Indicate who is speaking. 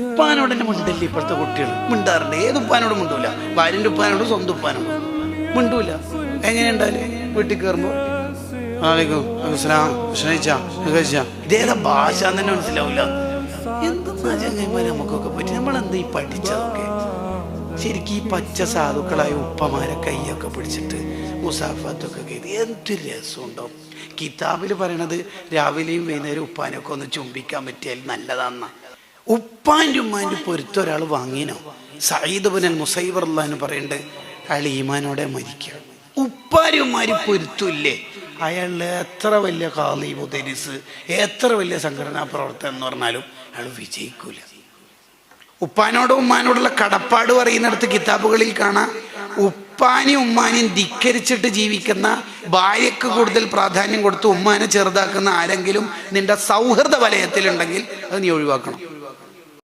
Speaker 1: ഉപ്പാനോട് തന്നെ മിണ്ടില്ല ഇപ്പോഴത്തെ കുട്ടികൾ. മിണ്ടാറുണ്ട്. ഏത് ഉപ്പാനോടും മിണ്ടൂല. ഭാര്യൻ്റെ ഉപ്പാനോടും സ്വന്തം ഉപ്പാനോടും മിണ്ടൂല. എങ്ങനെയുണ്ടാല് വീട്ടിൽ കയറുമ്പോൾ ഇതേതാ ഭാഷ തന്നെ മനസ്സിലാവില്ല. എന്തെന്നാ ചങ്ങന്മാരെ നമുക്കൊക്കെ പറ്റി. നമ്മളെന്താ ഈ പഠിച്ചതൊക്കെ? ശരിക്കും ഈ പച്ച സാധുക്കളായ ഉപ്പമാരെ കൈയൊക്കെ പിടിച്ചിട്ട് മുസാഫത്തൊക്കെ ചെയ്ത് എന്തൊരു രസമുണ്ടാവും. കിതാബിൽ പറയണത് രാവിലെയും വൈകുന്നേരം ഉപ്പാനൊക്കെ ഒന്ന് ചുംബിക്കാൻ പറ്റിയാൽ നല്ലതാന്ന. ഉപ്പാൻ്റെ ഉമ്മാൻ്റെ പൊരുത്തം ഒരാൾ വാങ്ങിനോ? സഈദ് ഇബ്നുൽ മുസയ്യിബ് റളിയല്ലാഹു പറയുന്നുണ്ട്, അയാൾ ഈമാനോടെ മരിക്കുക. ഉപ്പാരും ഉമ്മാരും പൊരുത്തമില്ലേ, അയാൾ എത്ര വലിയ ഖാളി മുദരിസ്, എത്ര വലിയ സംഘടനാ പ്രവർത്തനം എന്ന് പറഞ്ഞാലും അയാൾ വിജയിക്കൂല. ഉപ്പാനോടും ഉമ്മാനോടുള്ള കടപ്പാട് പറയുന്നിടത്ത് കിതാബുകളിൽ കാണാം, ഉപ്പാനെയും ഉമ്മാനെയും ധിക്കരിച്ചിട്ട് ജീവിക്കുന്ന, ഭാര്യയ്ക്ക് കൂടുതൽ പ്രാധാന്യം കൊടുത്ത് ഉമ്മാനെ ചെറുതാക്കുന്ന ആരെങ്കിലും നിന്റെ സൗഹൃദ വലയത്തിലുണ്ടെങ്കിൽ അത് നീ ഒഴിവാക്കണം.